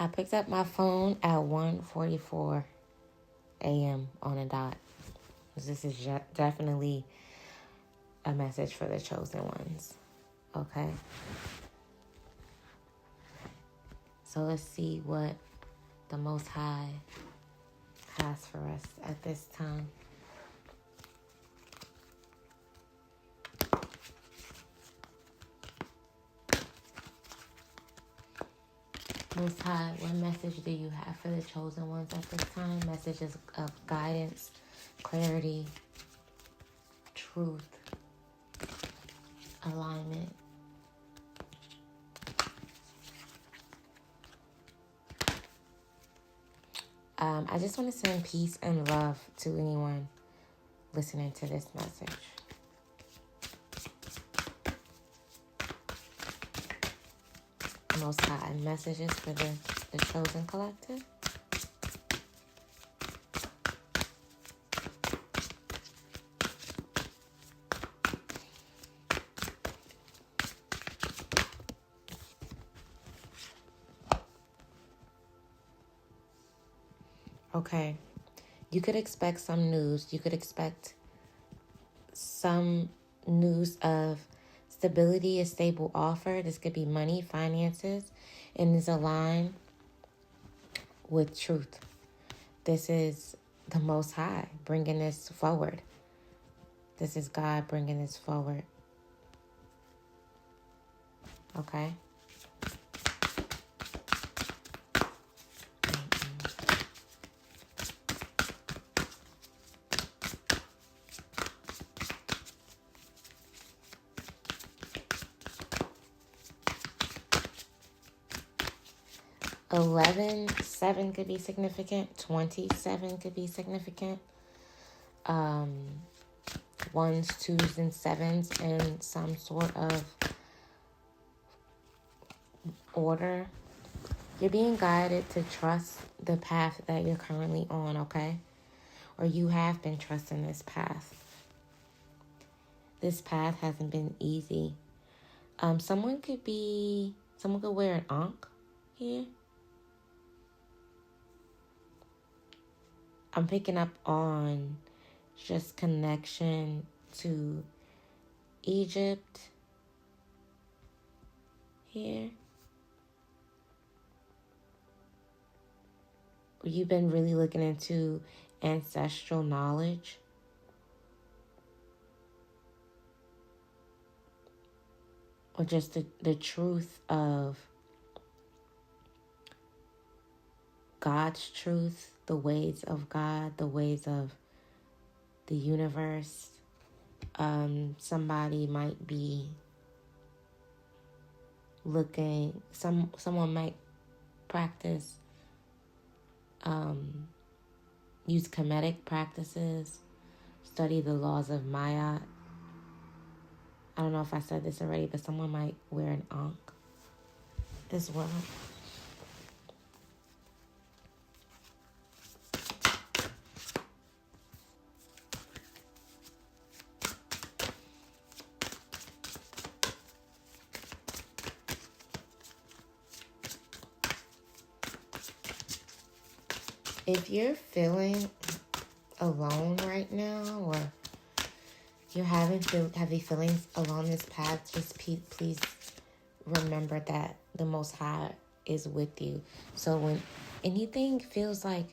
I picked up my phone at 1:44 a.m. on a dot. This is definitely a message for the chosen ones. Okay? So let's see what the Most High has for us at this time. Most High, what message do you have for the chosen ones at this time? Messages of guidance, clarity, truth, alignment. I just want to send peace and love to anyone listening to this message. Most High, messages for the chosen collective. Okay, you could expect some news. You could expect some news of stability, a stable offer. This could be money, finances, and is aligned with truth. This is the Most High bringing this forward. This is God bringing this forward. Okay? 11-7 could be significant. 27 could be significant. 1s, 2s, and 7s in some sort of order. You're being guided to trust the path that you're currently on, okay? Or you have been trusting this path. This path hasn't been easy. Someone could wear an ankh here. I'm picking up on just connection to Egypt here. You've been really looking into ancestral knowledge. Or just the truth of God's truth, the ways of God, the ways of the universe. Somebody might be looking, someone might practice, use Kemetic practices, study the laws of Maya. I don't know if I said this already, but someone might wear an ankh as well. If you're feeling alone right now, or you're having heavy feelings along this path, just please remember that the Most High is with you. So when anything feels like,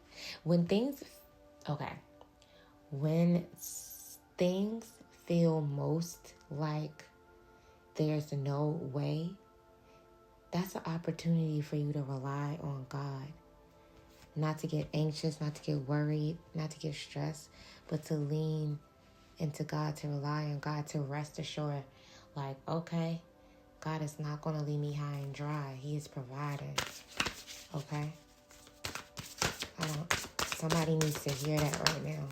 when things feel most like there's no way, that's an opportunity for you to rely on God. Not to get anxious, not to get worried, not to get stressed, but to lean into God, to rely on God, to rest assured, like, okay, God is not going to leave me high and dry. He is providing. Okay? Somebody needs to hear that right now.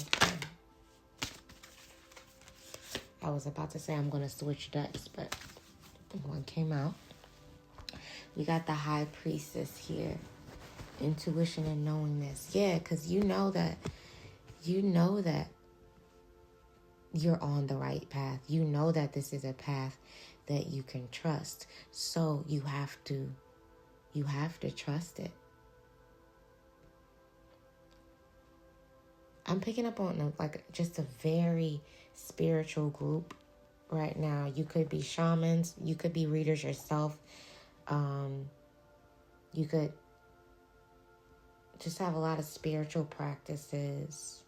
Okay. I was about to say I'm going to switch decks, but one came out. We got the High Priestess here. Intuition and knowingness. Yeah, because you know that you're on the right path. You know that this is a path that you can trust. So you have to trust it. I'm picking up on just a very spiritual group right now. You could be shamans, you could be readers yourself. You could just have a lot of spiritual practices.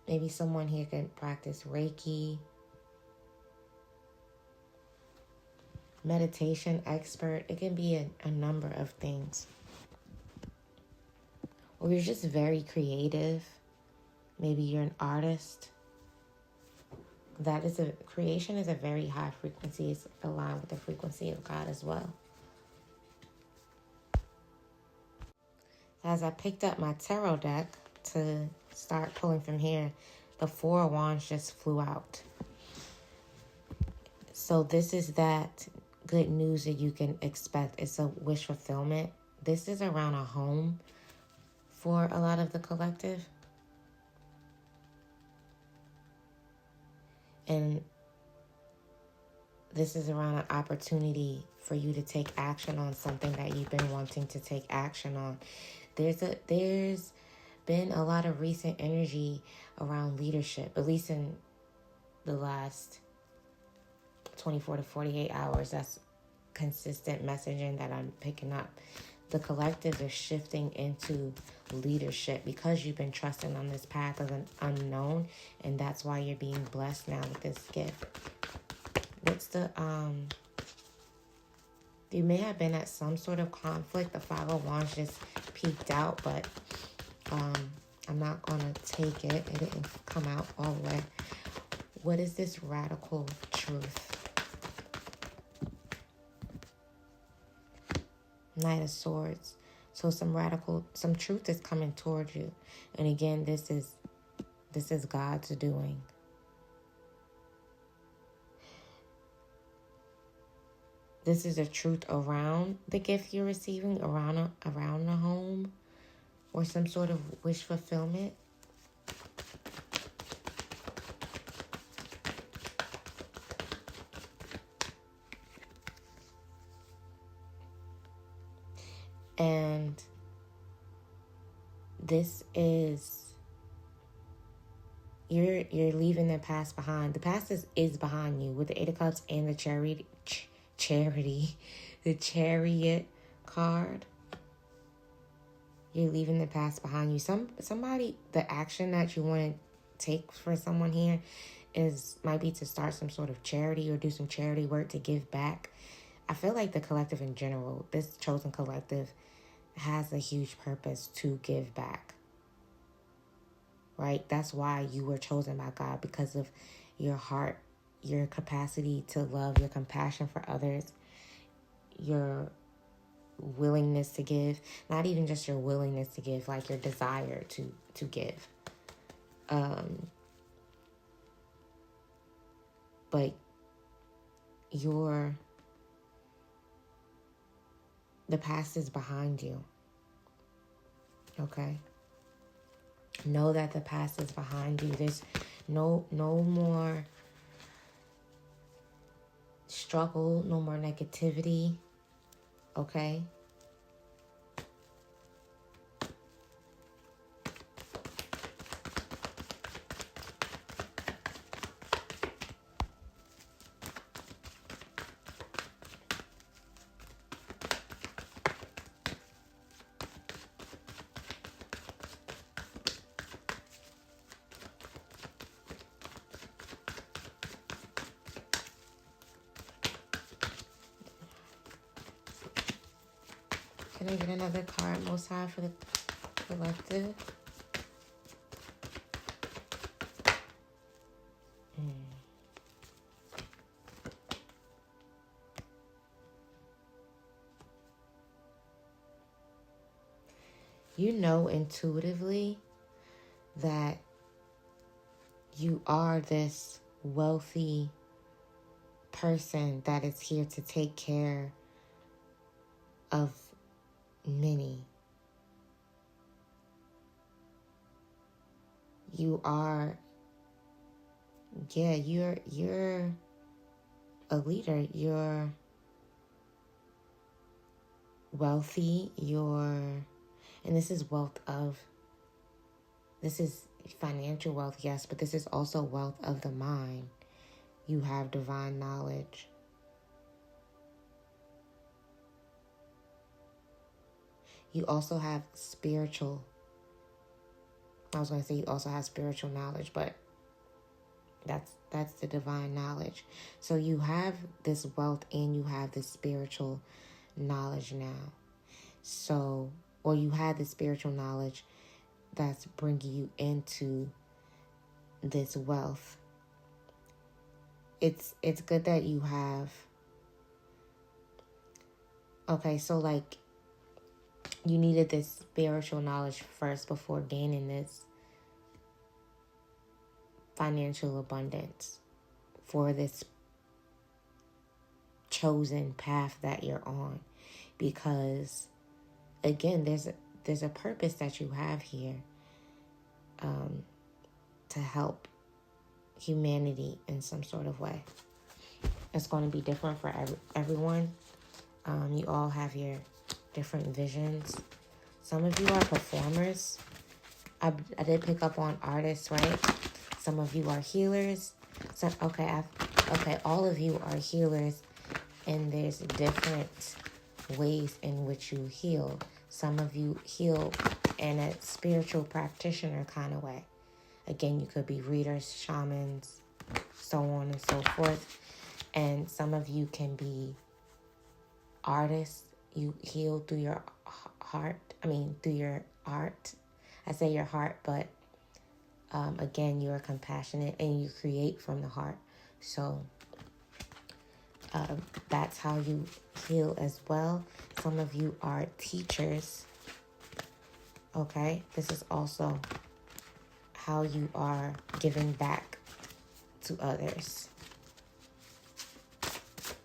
Maybe someone here can practice Reiki. Meditation expert. It can be a number of things. Or you're just very creative. Maybe you're an artist. Creation is a very high frequency. It's aligned with the frequency of God as well. As I picked up my tarot deck to start pulling from here, the Four of Wands just flew out. So this is that good news that you can expect. It's a wish fulfillment. This is around a home for a lot of the collective. And this is around an opportunity for you to take action on something that you've been wanting to take action on. There's been a lot of recent energy around leadership, at least in the last 24 to 48 hours. That's consistent messaging that I'm picking up. The collectives are shifting into leadership because you've been trusting on this path of an unknown, and that's why you're being blessed now with this gift. You may have been at some sort of conflict. The Five of Wands just peeked out, but I'm not going to take it. It didn't come out all the way. What is this radical truth? Knight of Swords. So some truth is coming towards you. And again, this is God's doing. This is a truth around the gift you're receiving, around a home, or some sort of wish fulfillment. And this is, you're leaving the past behind. The past is behind you with the Eight of Cups and the the Chariot card. You're leaving the past behind you. Somebody, the action that you want to take for someone here might be to start some sort of charity or do some charity work to give back. I feel like the collective in general, this chosen collective, has a huge purpose to give back. Right? That's why you were chosen by God, because of your heart, your capacity to love, your compassion for others, your willingness to give. Not even just your willingness to give, like your desire to give. But the past is behind you. Okay? Know that the past is behind you. There's no more struggle, no more negativity. Okay? Can I get another card, Most High, for the collective? You know intuitively that you are this wealthy person that is here to take care of many. You are, you're a leader. You're wealthy. And this is this is financial wealth, yes, but this is also wealth of the mind. You have divine knowledge. You also have I was going to say you also have spiritual knowledge, but that's the divine knowledge. So you have this wealth and you have this spiritual knowledge now. So, or you had the spiritual knowledge that's bringing you into this wealth. It's good that you have. Okay, so like you needed this spiritual knowledge first before gaining this financial abundance for this chosen path that you're on. Because again, there's a purpose that you have here, to help humanity in some sort of way. It's going to be different for everyone. You all have your different visions. Some of you are performers. I did pick up on artists, right? Some of you are healers. All of you are healers, and there's different ways in which you heal. Some of you heal in a spiritual practitioner kind of way. Again, you could be readers, shamans, so on and so forth. And some of you can be artists. You heal through your through your art. I say your heart, but again, you are compassionate and you create from the heart. So that's how you heal as well. Some of you are teachers. Okay, this is also how you are giving back to others.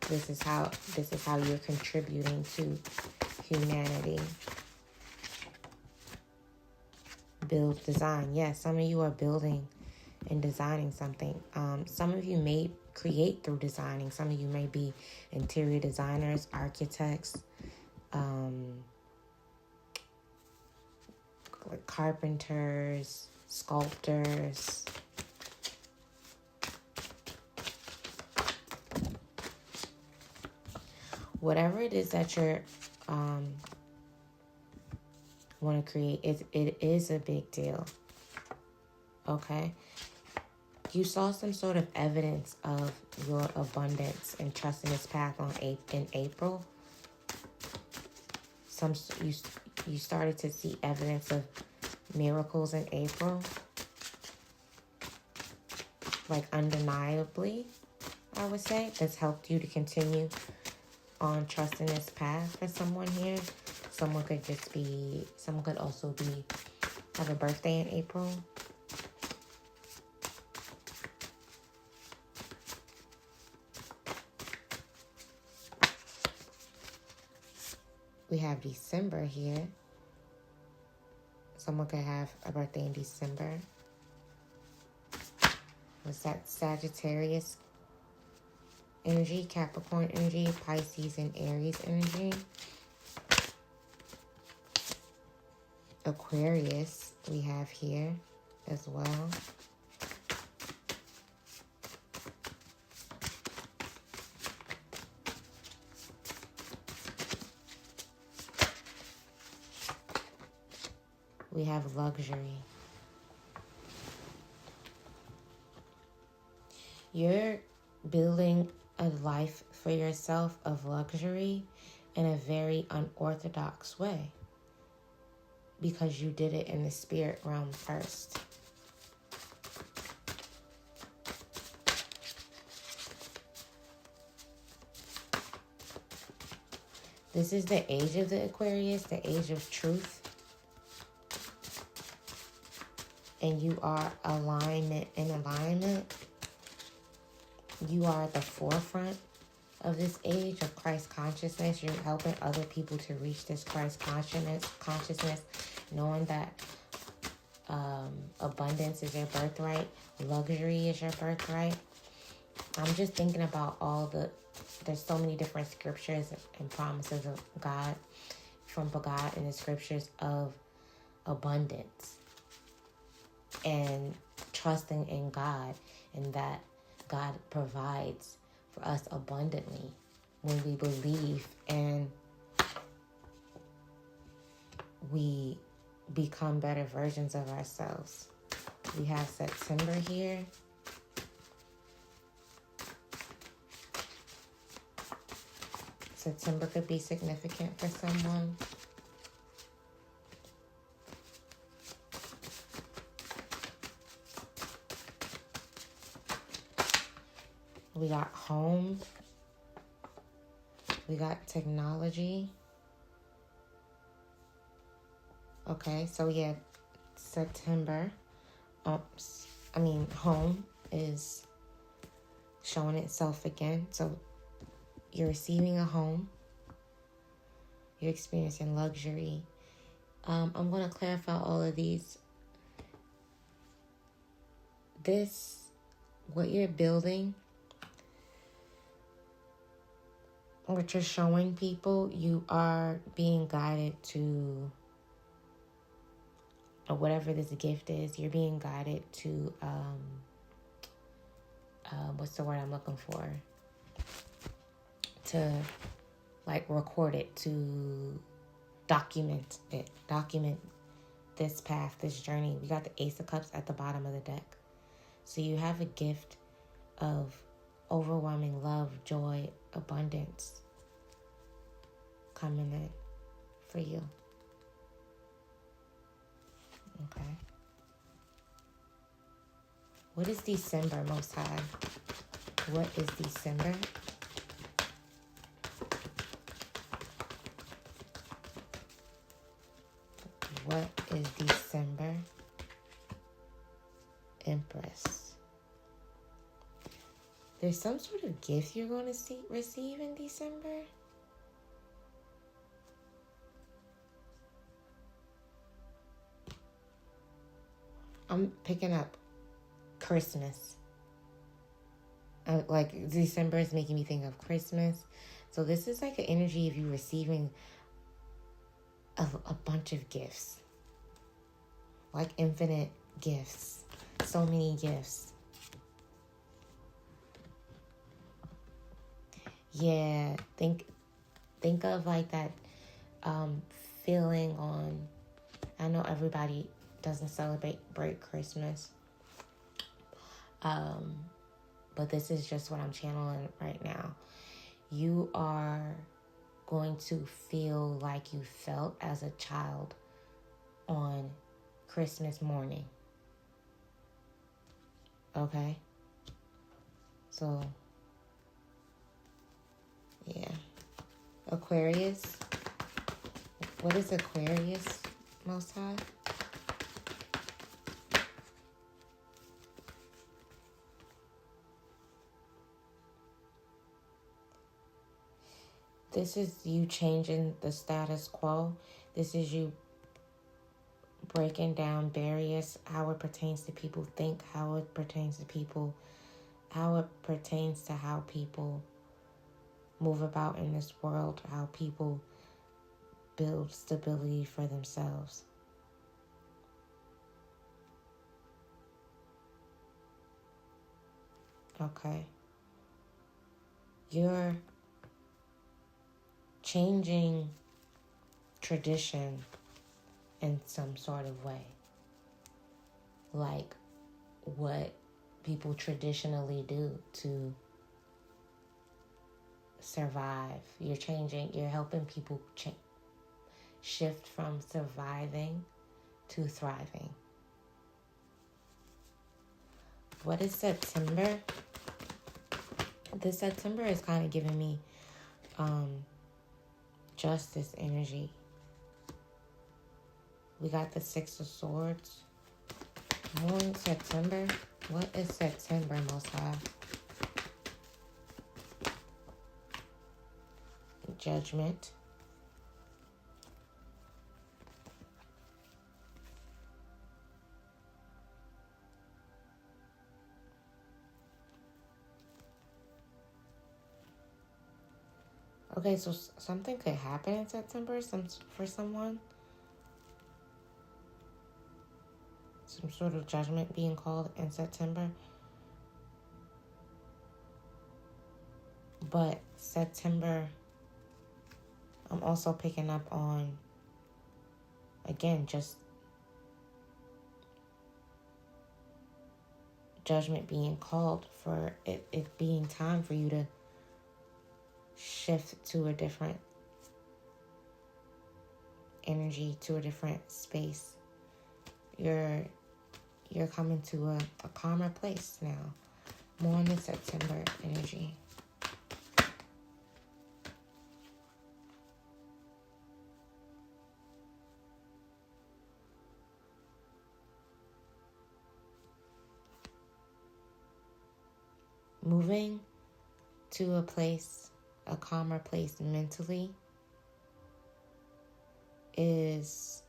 This is how you're contributing to humanity. Build, design. Yes, some of you are building and designing something. Some of you may create through designing. Some of you may be interior designers, architects, like carpenters, sculptors. Whatever it is that you're want to create, it is a big deal. Okay? You saw some sort of evidence of your abundance and trusting this path in April. You started to see evidence of miracles in April. Like undeniably, I would say. That's helped you to continue on trusting this path for someone here. Someone could also have a birthday in April. We have December here. Someone could have a birthday in December. Was that Sagittarius energy, Capricorn energy, Pisces and Aries energy? Aquarius we have here as well. We have luxury. You're building a life for yourself of luxury in a very unorthodox way, because you did it in the spirit realm first. This is the age of the Aquarius, the age of truth. And you are in alignment. You are at the forefront of this age of Christ consciousness. You're helping other people to reach this Christ consciousness, knowing that Abundance is your birthright. Luxury is your birthright. I'm just thinking about there's so many different scriptures and promises of God, from God in the scriptures of abundance and trusting in God, and that God provides for us abundantly when we believe and we become better versions of ourselves. We have September here. September could be significant for someone. We got home. We got technology. Okay, so yeah, September. Home is showing itself again. So you're receiving a home. You're experiencing luxury. I'm going to clarify all of these. What you're building, what you're showing people, you are being guided to, or whatever this gift is, you're being guided to, what's the word I'm looking for? To record it, to document it, document this path, this journey. We got the Ace of Cups at the bottom of the deck. So you have a gift of overwhelming love, joy, abundance coming in for you. Okay. What is December, Most High? What is December? What is December? Empress. There's some sort of gift you're going to receive in December. I'm picking up Christmas. December is making me think of Christmas. So this is like an energy of you receiving a bunch of gifts. Like infinite gifts. So many gifts. Yeah, think of like that feeling on, I know everybody doesn't celebrate Christmas. But this is just what I'm channeling right now. You are going to feel like you felt as a child on Christmas morning. Okay? So, yeah. Aquarius. What is Aquarius, Most High? This is you changing the status quo. This is you breaking down barriers, how it pertains to people think, how it pertains to people, how it pertains to how people move about in this world, how people build stability for themselves. Okay. You're changing tradition in some sort of way. Like what people traditionally do to survive. You're helping people shift from surviving to thriving. What is September? This September is kind of giving me justice energy. We got the Six of Swords. More in September. What is September, Most High? Judgment. Okay, so something could happen in September for someone. Some sort of judgment being called in September. But September, I'm also picking up on, again, just judgment being called for it being time for you to shift to a different energy, to a different space. You're coming to a calmer place now. More in the September energy. Moving to a place, a calmer place mentally, is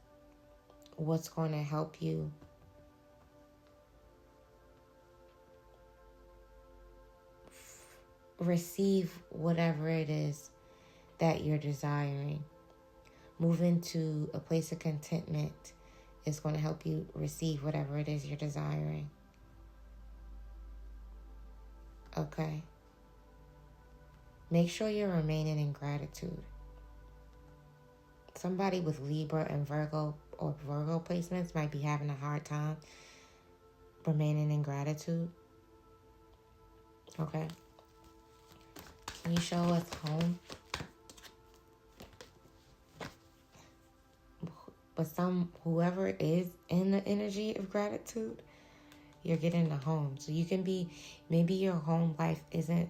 what's going to help you receive whatever it is that you're desiring. Moving to a place of contentment is going to help you receive whatever it is you're desiring. Okay? Make sure you're remaining in gratitude. Somebody with Libra and Virgo or Virgo placements might be having a hard time remaining in gratitude. Okay? Can you show us home? But whoever is in the energy of gratitude, you're getting the home. So you can be, maybe your home life isn't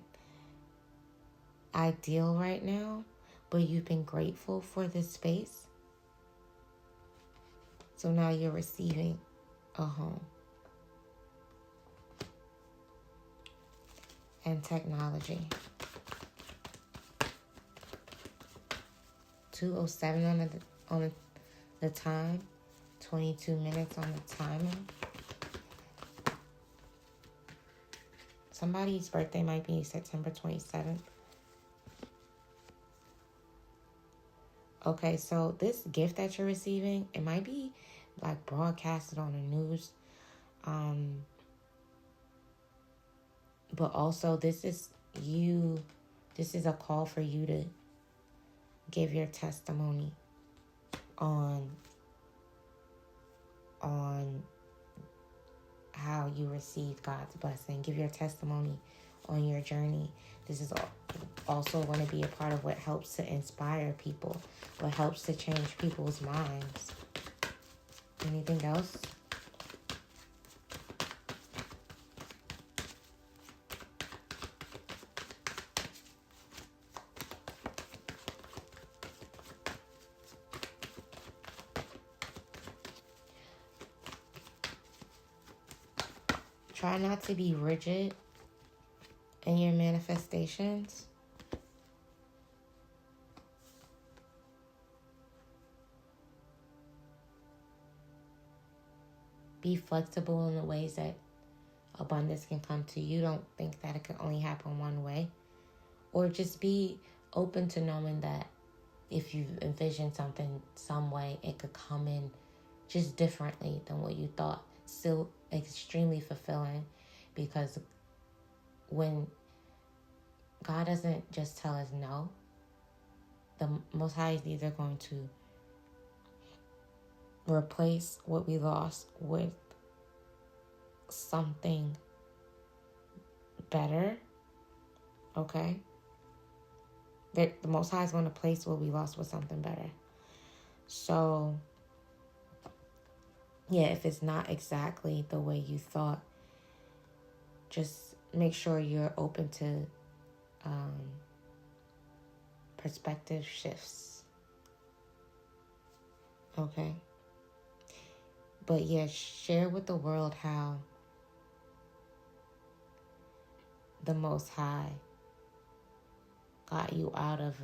ideal right now, but you've been grateful for this space. So now you're receiving a home. And technology. 2:07 on the time. 22 minutes on the timer. Somebody's birthday might be September 27th. Okay, so this gift that you're receiving, it might be like broadcasted on the news. But also this is a call for you to give your testimony on how you received God's blessing. Give your testimony on your journey. This is also going to be a part of what helps to inspire people, what helps to change people's minds. Anything else? Try not to be rigid in your manifestations. Be flexible in the ways that abundance can come to you. Don't think that it can only happen one way. Or just be open to knowing that if you envision something some way, it could come in just differently than what you thought. Still extremely fulfilling, because when God doesn't just tell us no, the Most High is either going to replace what we lost with something better. Okay? The Most High is going to place what we lost with something better. So, yeah, if it's not exactly the way you thought, just make sure you're open to perspective shifts. Okay? But yeah, share with the world how the Most High got you out of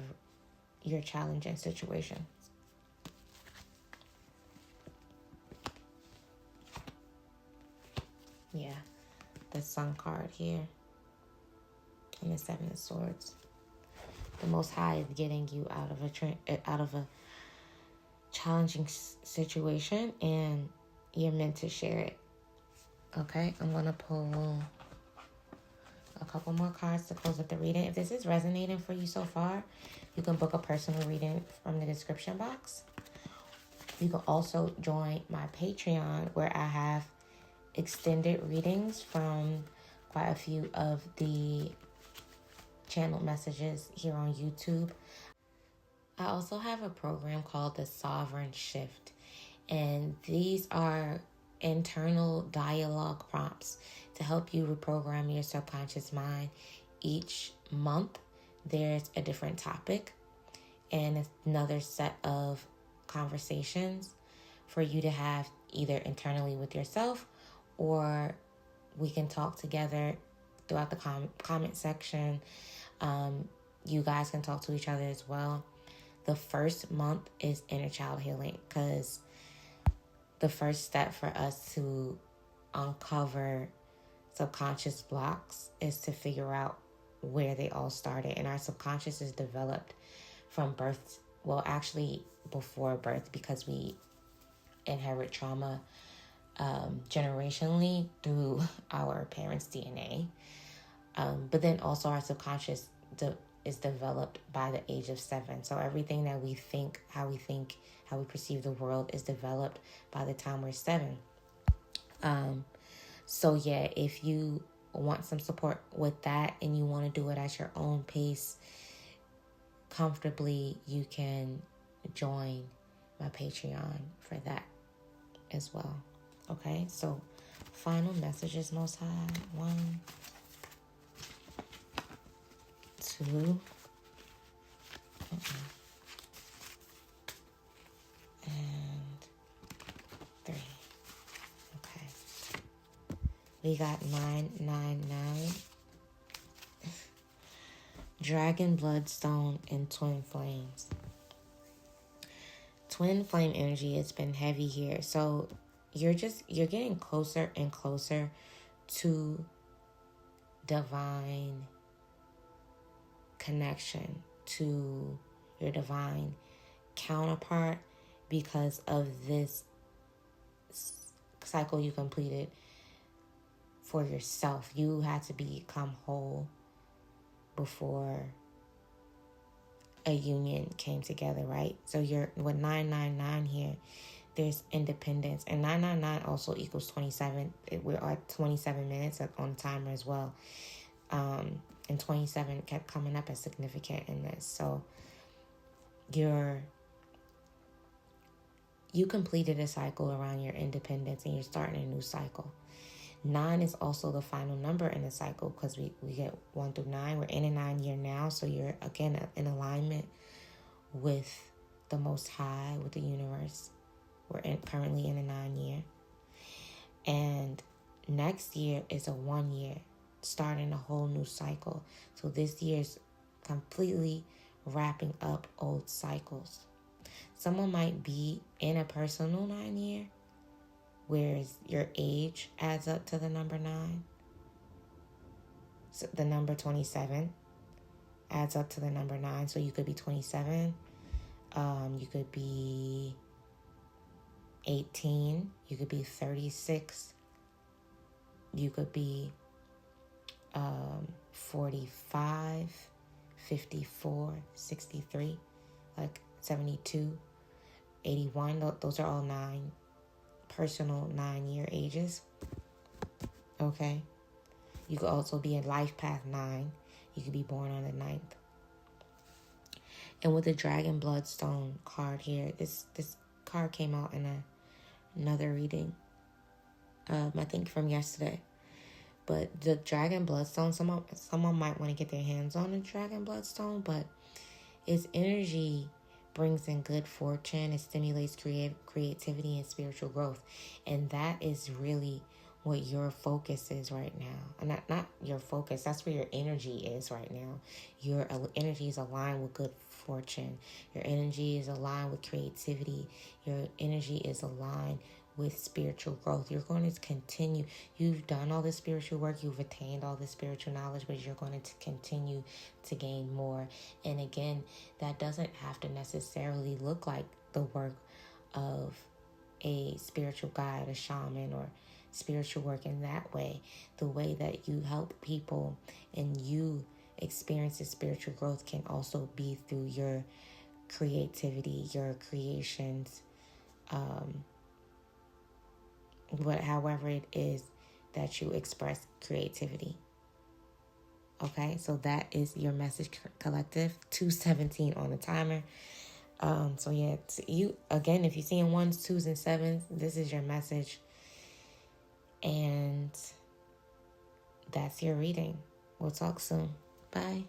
your challenging situation. Yeah, the Sun card here and the Seven of Swords. The Most High is getting you out of a challenging situation, and you're meant to share it. Okay, I'm gonna pull a couple more cards to close up the reading. If this is resonating for you so far, you can book a personal reading from the description box. You can also join my Patreon, where I have extended readings from quite a few of the channeled messages here on YouTube. I also have a program called the Sovereign Shift, and these are internal dialogue prompts to help you reprogram your subconscious mind. Each month there's a different topic and another set of conversations for you to have either internally with yourself, or we can talk together throughout the comment section. You guys can talk to each other as well. The first month is inner child healing, because the first step for us to uncover subconscious blocks is to figure out where they all started. And our subconscious is developed from birth. Well, actually before birth, because we inherit trauma generationally through our parents' DNA. But then also our subconscious is developed by the age of 7. So everything that we think, how we perceive the world, is developed by the time we're 7. So yeah, if you want some support with that and you want to do it at your own pace, comfortably, you can join my Patreon for that as well. Okay, so final messages, Most High. 1, 2, and 3. Okay. We got 999, Dragon Bloodstone, and Twin Flames. Twin flame energy has been heavy here. So you're getting closer and closer to divine connection, to your divine counterpart, because of this cycle you completed for yourself. You had to become whole before a union came together, right? So you're with 999 here, there's independence, and 999 also equals 27. We're at 27 minutes on timer as well. And 27 kept coming up as significant in this. So you completed a cycle around your independence, and you're starting a new cycle. 9 is also the final number in the cycle, because we get 1 through 9. We're in a 9 year now, so you're again in alignment with the Most High, with the universe. We're currently in a 9 year, and next year is a 1 year, starting a whole new cycle. So this year's completely wrapping up old cycles. Someone might be in a personal 9 year, whereas your age adds up to the number 9. So the number 27 adds up to the number 9. So you could be 27. You could be 18. You could be 36. You could be 45, 54, 63, like 72, 81. Those are all 9 personal 9 year ages. Okay. You could also be in life path 9. You could be born on the 9th. And with the Dragon Bloodstone card here, this card came out in another reading, I think from yesterday. But the Dragon Bloodstone, someone might want to get their hands on the Dragon Bloodstone, but its energy brings in good fortune. It stimulates creativity and spiritual growth. And that is really what your focus is right now. And not your focus, that's where your energy is right now. Your energy is aligned with good fortune. Your energy is aligned with creativity. Your energy is aligned with spiritual growth. You're going to continue. You've done all the spiritual work. You've attained all the spiritual knowledge, but you're going to continue to gain more. And again, that doesn't have to necessarily look like the work of a spiritual guide, a shaman, or spiritual work in that way. The way that you help people and you experience the spiritual growth can also be through your creativity, your creations, however it is that you express creativity. Okay, so that is your message, collective. 2:17 on the timer. So yeah, you again, if you're seeing 1s, 2s, and 7s, this is your message, and that's your reading. We'll talk soon. Bye.